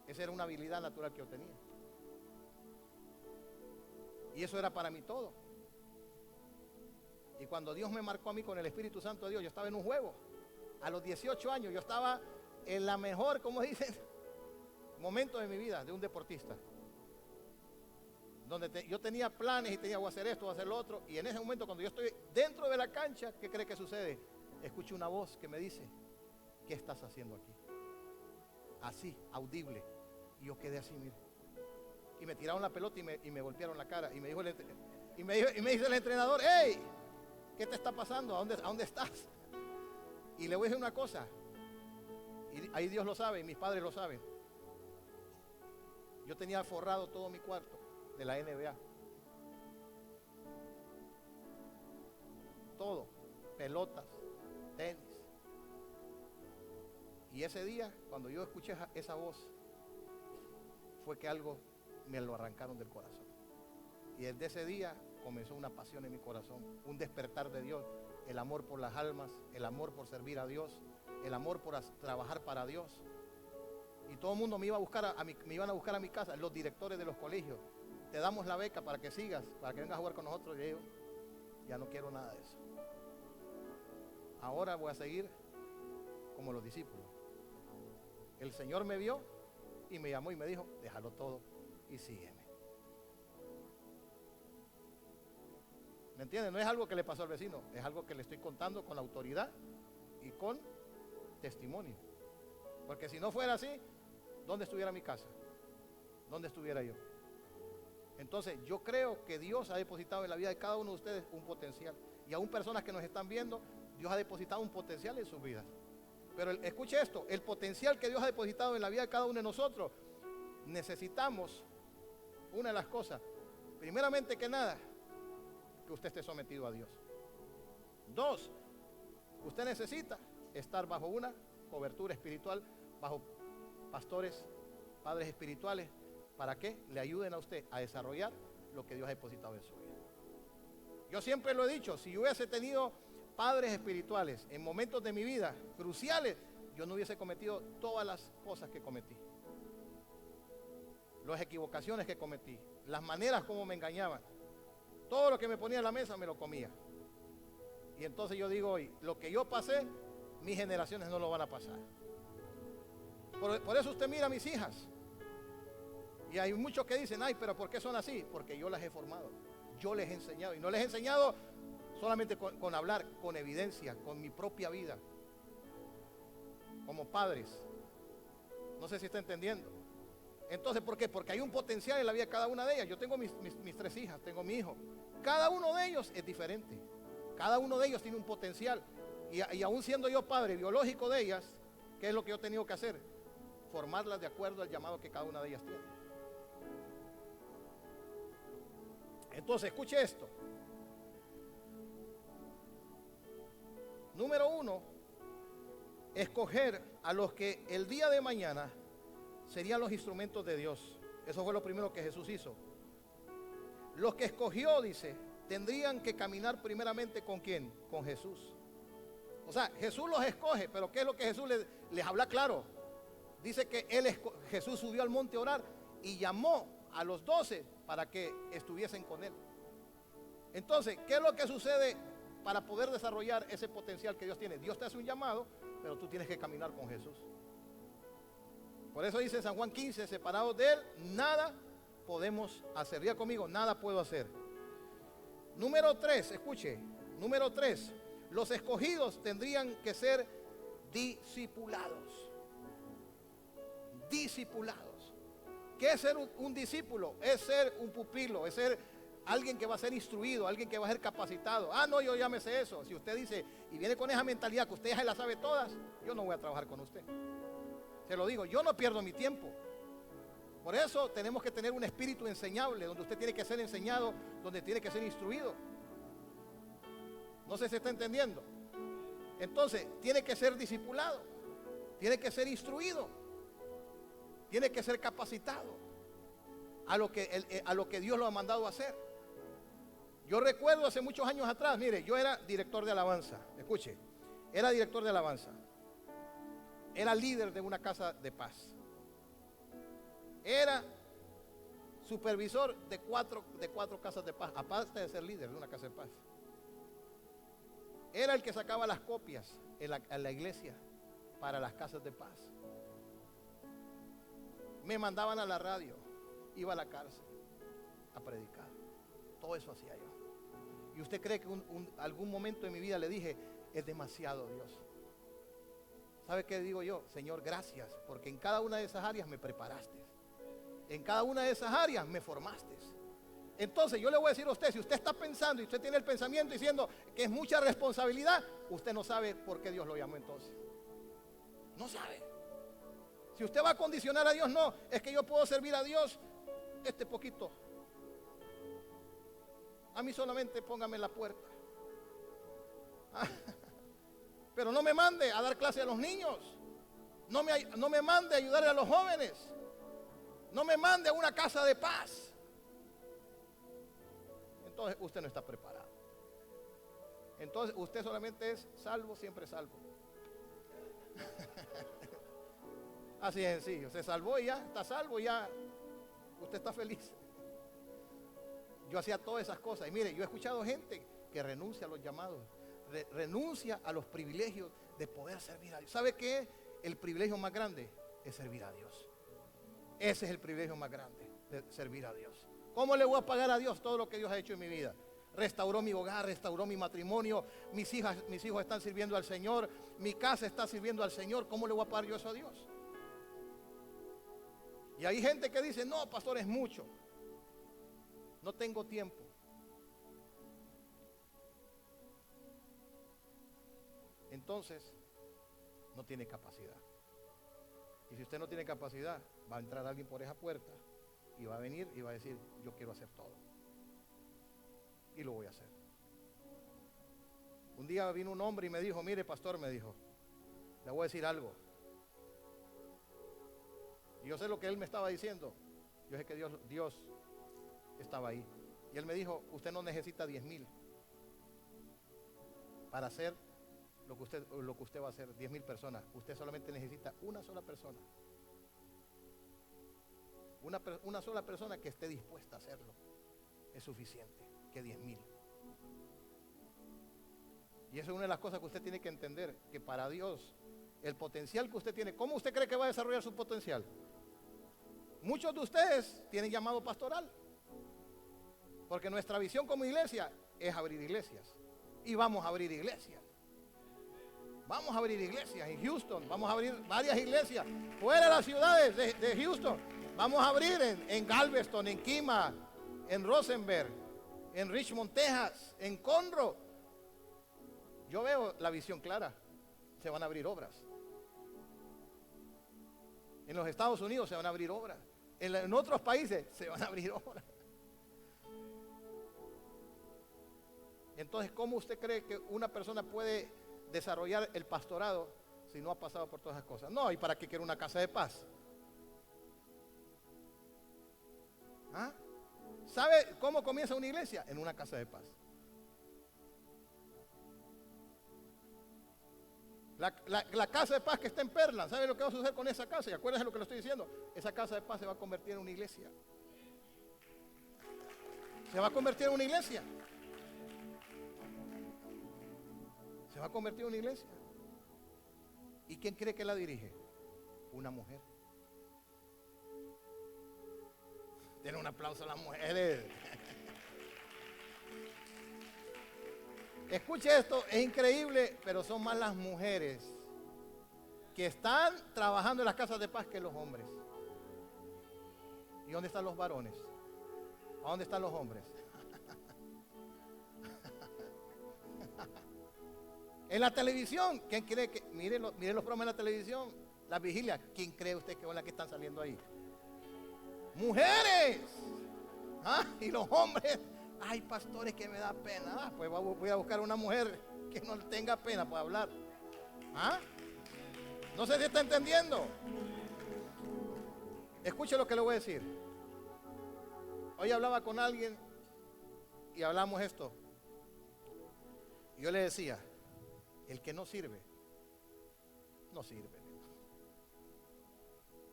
Esa era una habilidad natural que yo tenía. Y eso era para mí todo. Y cuando Dios me marcó a mí con el Espíritu Santo de Dios, yo estaba en un juego. A los 18 años yo estaba en la mejor, como dicen, momento de mi vida de un deportista. Donde yo tenía planes y tenía, voy a hacer esto, voy a hacer lo otro. Y en ese momento, cuando yo estoy dentro de la cancha, ¿qué cree que sucede? Escucho una voz que me dice, ¿qué estás haciendo aquí? Así, audible. Y yo quedé así, mire. Y me tiraron la pelota y me golpearon la cara. Y me dijo y me dice el entrenador, hey, ¿qué te está pasando? ¿A dónde estás? Y le voy a decir una cosa. Y ahí Dios lo sabe y mis padres lo saben. Yo tenía forrado todo mi cuarto de la NBA. Todo, pelotas, tenis. Y ese día, cuando yo escuché esa voz, fue que algo me lo arrancaron del corazón. Y desde ese día comenzó una pasión en mi corazón, un despertar de Dios, el amor por las almas, el amor por servir a Dios, el amor por trabajar para Dios. Y todo el mundo me iba a buscar me iban a buscar a mi casa, los directores de los colegios. Te damos la beca para que sigas, para que vengas a jugar con nosotros. Y yo ya no quiero nada de eso. Ahora voy a seguir como los discípulos. El Señor me vio y me llamó y me dijo, déjalo todo y sígueme. ¿Me entienden? No es algo que le pasó al vecino, es algo que le estoy contando con autoridad y con testimonio. Porque si no fuera así, ¿dónde estuviera mi casa? ¿Dónde estuviera yo? Entonces yo creo que Dios ha depositado en la vida de cada uno de ustedes un potencial. Y aún personas que nos están viendo, Dios ha depositado un potencial en sus vidas. Pero escuche esto, el potencial que Dios ha depositado en la vida de cada uno de nosotros, necesitamos una de las cosas, primeramente que nada, que usted esté sometido a Dios. 2, usted necesita estar bajo una cobertura espiritual, bajo pastores, padres espirituales, para que le ayuden a usted a desarrollar lo que Dios ha depositado en su vida. Yo siempre lo he dicho, si yo hubiese tenido padres espirituales en momentos de mi vida cruciales, yo no hubiese cometido todas las cosas que cometí, las equivocaciones que cometí, las maneras como me engañaban, todo lo que me ponía en la mesa me lo comía. Y entonces yo digo hoy, lo que yo pasé, mis generaciones no lo van a pasar. Por eso usted mira a mis hijas. Y hay muchos que dicen, ay, pero ¿por qué son así? Porque yo las he formado, yo les he enseñado. Y no les he enseñado solamente con hablar, con evidencia, con mi propia vida. Como padres. No sé si está entendiendo. Entonces, ¿por qué? Porque hay un potencial en la vida de cada una de ellas. Yo tengo mis 3 hijas, tengo mi hijo. Cada uno de ellos es diferente. Cada uno de ellos tiene un potencial. Y aún siendo yo padre biológico de ellas, ¿qué es lo que yo he tenido que hacer? Formarlas de acuerdo al llamado que cada una de ellas tiene. Entonces, escuche esto. Número 1, escoger a los que el día de mañana serían los instrumentos de Dios. Eso fue lo primero que Jesús hizo. Los que escogió, dice, tendrían que caminar primeramente ¿con quién? Con Jesús. O sea, Jesús los escoge, pero ¿qué es lo que Jesús les habla claro? Dice que Jesús subió al monte a orar y llamó a los 12 para que estuviesen con él. Entonces, ¿qué es lo que sucede para poder desarrollar ese potencial que Dios tiene? Dios te hace un llamado, pero tú tienes que caminar con Jesús. Por eso dice San Juan 15, separados de él, nada podemos hacer. Diga conmigo, nada puedo hacer. Número 3, escuche. Número 3, los escogidos tendrían que ser discipulados. Discipulados. ¿Qué es ser un discípulo? Es ser un pupilo, es ser alguien que va a ser instruido, alguien que va a ser capacitado. Ah, no, yo ya me sé eso. Si usted dice y viene con esa mentalidad que usted ya se la sabe todas, yo no voy a trabajar con usted. Se lo digo, yo no pierdo mi tiempo. Por eso tenemos que tener un espíritu enseñable, donde usted tiene que ser enseñado, donde tiene que ser instruido. No sé si está entendiendo. Entonces, tiene que ser discipulado, tiene que ser instruido, tiene que ser capacitado a lo que Dios lo ha mandado a hacer. Yo recuerdo hace muchos años atrás, mire, yo era director de alabanza, escuche, era director de alabanza, era líder de una casa de paz, era supervisor de cuatro casas de paz, aparte de ser líder de una casa de paz. era el que sacaba las copias en la iglesia para las casas de paz. Me mandaban a la radio, iba a la cárcel a predicar. Todo eso hacía yo. ¿Y usted cree que algún momento de mi vida le dije, es demasiado, Dios? ¿Sabe qué digo yo? Señor, gracias, porque en cada una de esas áreas me preparaste. En cada una de esas áreas me formaste. Entonces yo le voy a decir a usted, si usted está pensando y usted tiene el pensamiento diciendo que es mucha responsabilidad, usted no sabe por qué Dios lo llamó entonces. No sabe. Si usted va a condicionar a Dios, no, es que yo puedo servir a Dios este poquito. A mí solamente póngame en la puerta. Pero no me mande a dar clase a los niños. No me mande a ayudar a los jóvenes. No me mande a una casa de paz. Entonces usted no está preparado. Entonces usted solamente es salvo, siempre salvo. Así es sencillo. Se salvó y ya está salvo y ya usted está feliz. Yo hacía todas esas cosas. Y mire, yo he escuchado gente que renuncia a los llamados, renuncia a los privilegios de poder servir a Dios. ¿Sabe qué? El privilegio más grande es servir a Dios. Ese es el privilegio más grande, de servir a Dios. ¿Cómo le voy a pagar a Dios todo lo que Dios ha hecho en mi vida? Restauró mi hogar, restauró mi matrimonio, mis hijos están sirviendo al Señor, mi casa está sirviendo al Señor. ¿Cómo le voy a pagar yo eso a Dios? Y hay gente que dice, no, pastor, es mucho. No tengo tiempo. Entonces, no tiene capacidad. Y si usted no tiene capacidad, va a entrar alguien por esa puerta y va a venir y va a decir, yo quiero hacer todo. Y lo voy a hacer. Un día vino un hombre y me dijo, mire pastor, me dijo, le voy a decir algo. Y yo sé lo que él me estaba diciendo. Yo sé que Dios estaba ahí. Y él me dijo, usted no necesita 10,000 para hacer lo que usted va a hacer, 10,000 personas. Usted solamente necesita una sola persona. Una sola persona que esté dispuesta a hacerlo. Es suficiente que 10,000. Y eso es una de las cosas que usted tiene que entender, que para Dios, el potencial que usted tiene, ¿cómo usted cree que va a desarrollar su potencial? Muchos de ustedes tienen llamado pastoral, porque nuestra visión como iglesia es abrir iglesias. Y vamos a abrir iglesias. Vamos a abrir iglesias en Houston, vamos a abrir varias iglesias fuera de las ciudades de Houston. Vamos a abrir en Galveston, en Kima, en Rosenberg, en Richmond, Texas, en Conroe. Yo veo la visión clara. Se van a abrir obras. En los Estados Unidos se van a abrir obras. En otros países se van a abrir obras. Entonces, ¿cómo usted cree que una persona puede desarrollar el pastorado si no ha pasado por todas esas cosas? No, ¿y para qué quiere una casa de paz? ¿Ah? ¿Sabe cómo comienza una iglesia? En una casa de paz. La casa de paz que está en Perla, ¿sabe lo que va a suceder con esa casa? Y acuérdense lo que le estoy diciendo. Esa casa de paz se va a convertir en una iglesia. Se va a convertir en una iglesia. Se va a convertir en una iglesia. ¿Y quién cree que la dirige? Una mujer. Denle un aplauso a las mujeres. Escuche esto, es increíble, pero son más las mujeres que están trabajando en las casas de paz que los hombres. ¿Y dónde están los varones? ¿A dónde están los hombres? En la televisión, ¿quién cree que? Mire los programas en la televisión, las vigilias, ¿quién cree usted que son las que están saliendo ahí? ¡Mujeres! ¿Ah? Y los hombres, ay, pastores, que me da pena. Ah, pues voy a buscar una mujer que no tenga pena para hablar. ¿Ah? No sé si está entendiendo. Escuche lo que le voy a decir. Hoy hablaba con alguien y hablamos esto. Y yo le decía, el que no sirve, no sirve.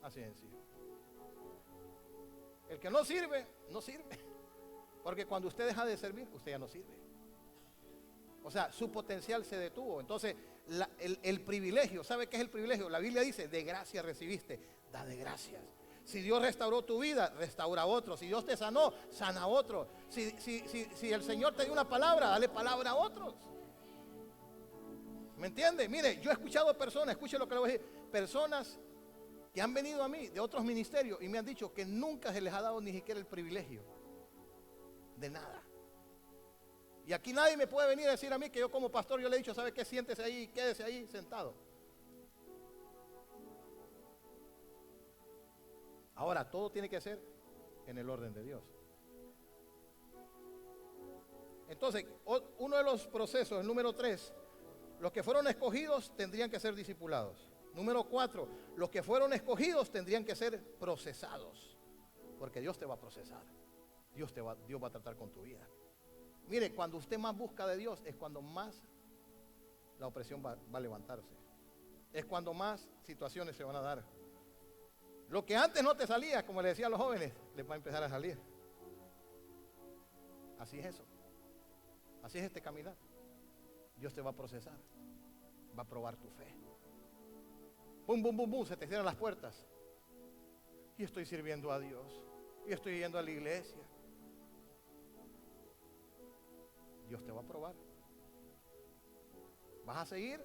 Así de sencillo. El que no sirve, no sirve. Porque cuando usted deja de servir, usted ya no sirve. O sea, su potencial se detuvo. Entonces, el privilegio, ¿sabe qué es el privilegio? La Biblia dice, de gracia recibiste, da de gracias. Si Dios restauró tu vida, restaura a otro. Si Dios te sanó, sana a otro. Si el Señor te dio una palabra, dale palabra a otros. ¿Me entiende? Mire, yo he escuchado personas, escuche lo que le voy a decir, personas que han venido a mí de otros ministerios y me han dicho que nunca se les ha dado ni siquiera el privilegio de nada. Y aquí nadie me puede venir a decir a mí que yo como pastor, yo le he dicho, ¿sabe qué? Siéntese ahí, quédese ahí sentado. Ahora, todo tiene que ser en el orden de Dios. Entonces, uno de los procesos, el número 3, los que fueron escogidos tendrían que ser discipulados. Número 4, los que fueron escogidos tendrían que ser procesados. Porque Dios te va a procesar. Dios va a tratar con tu vida. Mire, cuando usted más busca de Dios es cuando más la opresión va a levantarse. Es cuando más situaciones se van a dar. Lo que antes no te salía, como le decía a los jóvenes, les va a empezar a salir. Así es eso. Así es este caminar. Dios te va a procesar. Va a probar tu fe. Bum, bum, bum, bum, se te cierran las puertas. Y estoy sirviendo a Dios. Y estoy yendo a la iglesia. Dios te va a probar. ¿Vas a seguir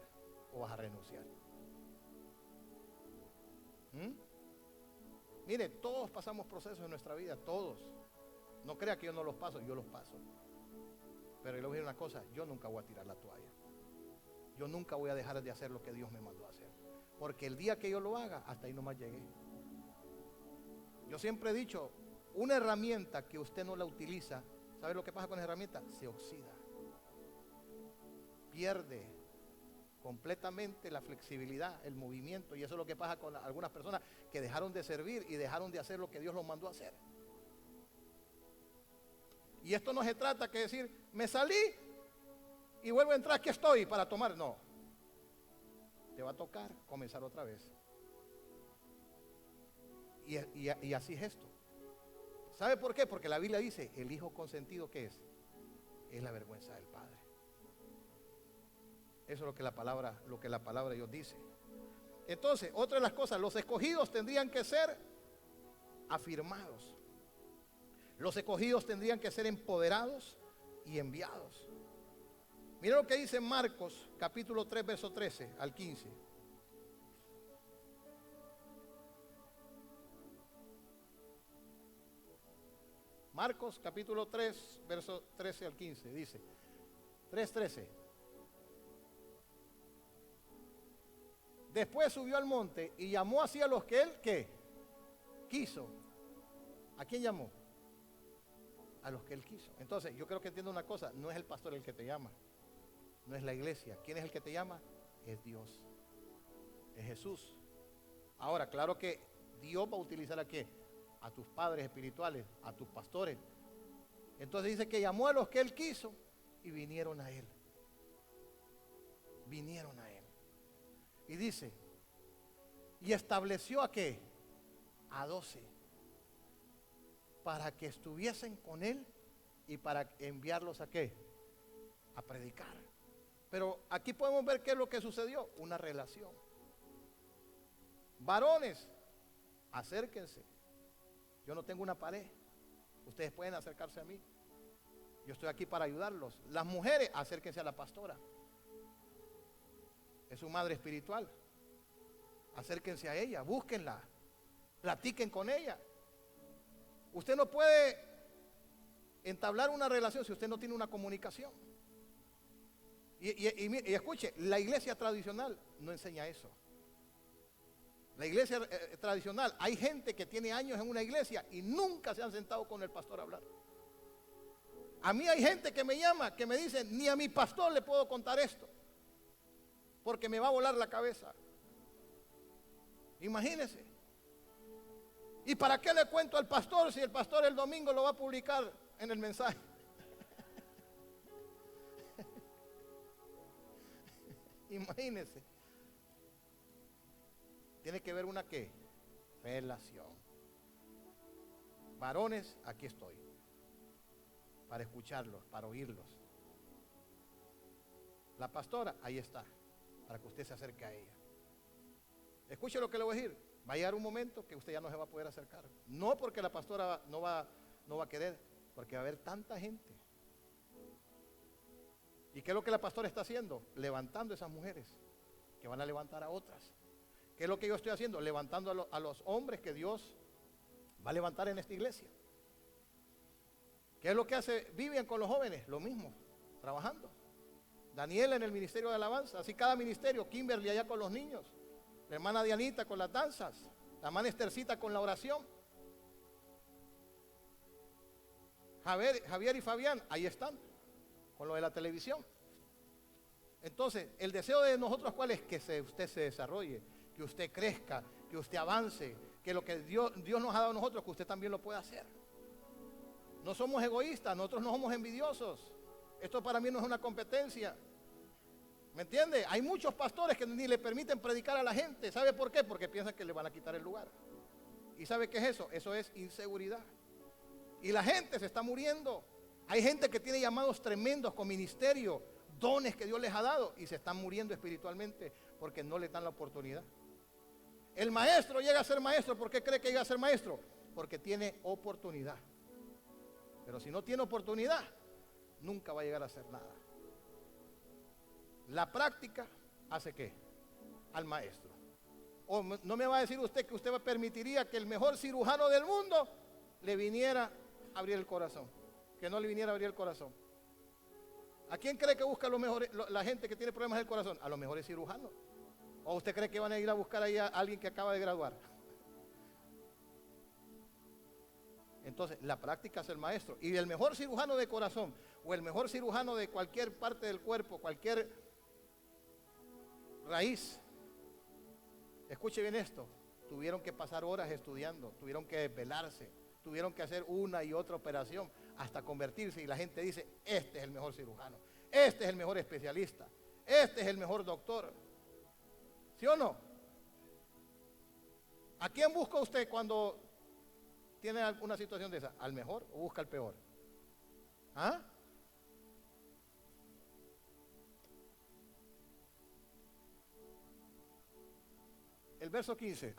o vas a renunciar? Mire, todos pasamos procesos en nuestra vida, todos. No crea que yo no los paso, yo los paso. Pero yo le voy a decir una cosa, yo nunca voy a tirar la toalla. Yo nunca voy a dejar de hacer lo que Dios me mandó a hacer. Porque el día que yo lo haga, hasta ahí nomás llegué. Yo siempre he dicho, una herramienta que usted no la utiliza, ¿sabe lo que pasa con esa herramienta? Se oxida. Pierde completamente la flexibilidad, el movimiento, y eso es lo que pasa con algunas personas que dejaron de servir y dejaron de hacer lo que Dios los mandó a hacer. Y esto no se trata que decir, me salí y vuelvo a entrar, aquí estoy para tomar. No, te va a tocar comenzar otra vez. Y así es esto. ¿Sabe por qué? Porque la Biblia dice, el hijo consentido, ¿qué es? Es la vergüenza del Padre. Eso es lo que la palabra de Dios dice. Entonces, otra de las cosas, los escogidos tendrían que ser afirmados. Los escogidos tendrían que ser empoderados y enviados. Mira lo que dice Marcos, capítulo 3, verso 13 al 15. Marcos, capítulo 3, verso 13 al 15, dice, 3:13. Después subió al monte y llamó así a los que él, ¿qué? Quiso. ¿A quién llamó? A los que él quiso. Entonces, yo creo que entiendo una cosa, no es el pastor el que te llama, no es la iglesia. ¿Quién es el que te llama? Es Dios, es Jesús. Ahora, claro que Dios va a utilizar a qué, a tus padres espirituales, a tus pastores. Entonces dice que llamó a los que él quiso y vinieron a él. Vinieron a él. Y dice, y estableció a qué, a 12, para que estuviesen con él y para enviarlos a qué, a predicar. Pero aquí podemos ver qué es lo que sucedió, una relación. Varones, acérquense. Yo no tengo una pared, ustedes pueden acercarse a mí. Yo estoy aquí para ayudarlos. Las mujeres, acérquense a la pastora. Es su madre espiritual. Acérquense a ella, búsquenla, platiquen con ella. Usted no puede entablar una relación si usted no tiene una comunicación. Y escuche, la iglesia tradicional no enseña eso. La iglesia tradicional, hay gente que tiene años en una iglesia y nunca se han sentado con el pastor a hablar. A mí hay gente que me llama, que me dice, ni a mi pastor le puedo contar esto, porque me va a volar la cabeza. Imagínese. ¿Y para qué le cuento al pastor si el pastor el domingo lo va a publicar en el mensaje? Imagínese. Tiene que ver una qué, relación. Varones, aquí estoy para escucharlos, para oírlos. la pastora, ahí está, para que usted se acerque a ella. Escuche lo que le voy a decir. Va a llegar un momento que usted ya no se va a poder acercar. No porque la pastora no va a querer, porque va a haber tanta gente. ¿Y qué es lo que la pastora está haciendo? Levantando a esas mujeres que van a levantar a otras. ¿Qué es lo que yo estoy haciendo? Levantando a los hombres que Dios va a levantar en esta iglesia. ¿Qué es lo que hace Vivian con los jóvenes? Lo mismo, trabajando. Daniela en el ministerio de alabanza, así cada ministerio. Kimberly allá con los niños, la hermana Dianita con las danzas, la hermana Estercita con la oración. Javier y Fabián, ahí están, con lo de la televisión. Entonces, el deseo de nosotros, ¿cuál es? Que usted se desarrolle, que usted crezca, que usted avance, que lo que Dios nos ha dado a nosotros, que usted también lo pueda hacer. No somos egoístas, nosotros no somos envidiosos. Esto para mí no es una competencia. ¿Me entiende? Hay muchos pastores que ni le permiten predicar a la gente. ¿Sabe por qué? Porque piensan que le van a quitar el lugar. ¿Y sabe qué es eso? Eso es inseguridad. Y la gente se está muriendo. Hay gente que tiene llamados tremendos con ministerio, dones que Dios les ha dado, y se están muriendo espiritualmente porque no le dan la oportunidad. El maestro llega a ser maestro. ¿Por qué cree que llega a ser maestro? Porque tiene oportunidad. Pero si no tiene oportunidad, nunca va a llegar a hacer nada. La práctica hace ¿qué? Al maestro. O no me va a decir usted que usted permitiría que el mejor cirujano del mundo le viniera a abrir el corazón, que no le viniera a abrir el corazón. ¿A quién cree que busca la gente que tiene problemas del corazón? A los mejores cirujanos. ¿O usted cree que van a ir a buscar ahí a alguien que acaba de graduar? Entonces, la práctica es el maestro. Y el mejor cirujano de corazón, o el mejor cirujano de cualquier parte del cuerpo, cualquier raíz, escuche bien esto, tuvieron que pasar horas estudiando, tuvieron que desvelarse, tuvieron que hacer una y otra operación hasta convertirse. Y la gente dice, este es el mejor cirujano, este es el mejor especialista, este es el mejor doctor. ¿Sí o no? ¿A quién busca usted cuando tiene alguna situación de esa? ¿Al mejor o busca al peor? ¿Ah? El verso 15.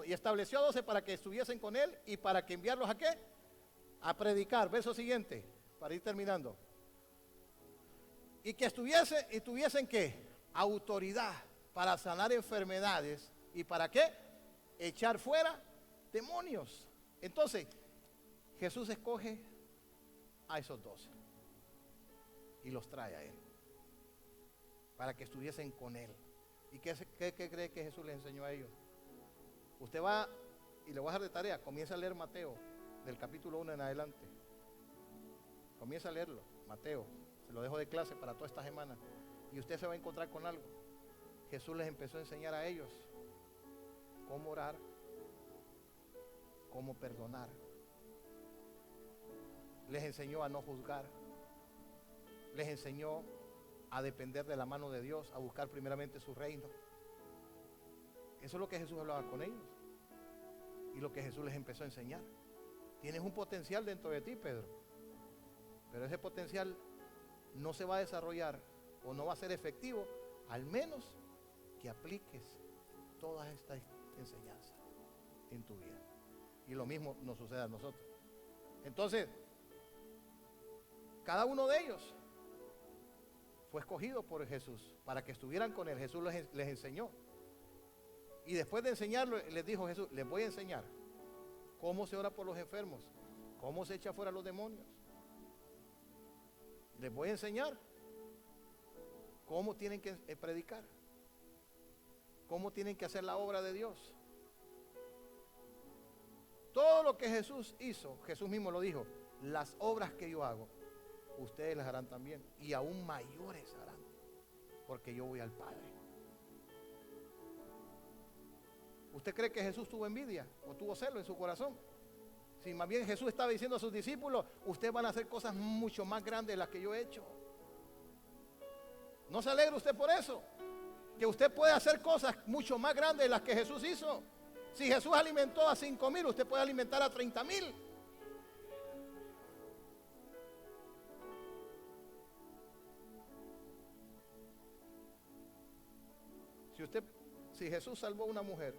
Y estableció a 12 para que estuviesen con él y para que enviarlos ¿a qué? A predicar. Verso siguiente, para ir terminando. Y que tuviesen ¿qué? Autoridad para sanar enfermedades. ¿Y para qué? Echar fuera demonios. Entonces, Jesús escoge a esos 12 y los trae a él para que estuviesen con él. ¿Y qué cree que Jesús les enseñó a ellos? Usted va, y le voy a dejar de tarea, comienza a leer Mateo, del capítulo 1 en adelante. Comienza a leerlo, Mateo. Se lo dejo de clase para toda esta semana. Y usted se va a encontrar con algo. Jesús les empezó a enseñar a ellos cómo orar, cómo perdonar. Les enseñó a no juzgar. Les enseñó a depender de la mano de Dios, a buscar primeramente su reino. Eso es lo que Jesús hablaba con ellos y lo que Jesús les empezó a enseñar. Tienes un potencial dentro de ti, Pedro, pero ese potencial no se va a desarrollar o no va a ser efectivo al menos que apliques todas estas enseñanzas en tu vida. Y lo mismo nos sucede a nosotros. Entonces, cada uno de ellos fue escogido por Jesús para que estuvieran con él. Jesús les enseñó. Y después de enseñarlo, les dijo Jesús, les voy a enseñar cómo se ora por los enfermos, cómo se echa fuera los demonios. Les voy a enseñar cómo tienen que predicar, cómo tienen que hacer la obra de Dios. Todo lo que Jesús hizo, Jesús mismo lo dijo, las obras que yo hago, ustedes las harán también, y aún mayores harán, porque yo voy al Padre. ¿Usted cree que Jesús tuvo envidia o tuvo celo en su corazón? Si más bien Jesús estaba diciendo a sus discípulos, ustedes van a hacer cosas mucho más grandes de las que yo he hecho. ¿No se alegra usted por eso? Que usted puede hacer cosas mucho más grandes de las que Jesús hizo. Si Jesús alimentó a 5,000, usted puede alimentar a 30,000. Si Jesús salvó a una mujer,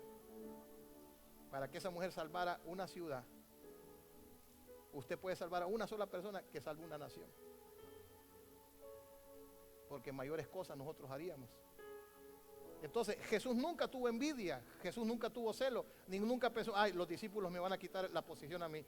para que esa mujer salvara una ciudad, usted puede salvar a una sola persona que salve una nación. Porque mayores cosas nosotros haríamos. Entonces Jesús nunca tuvo envidia, Jesús nunca tuvo celo, ni nunca pensó, ay, los discípulos me van a quitar la posición a mí.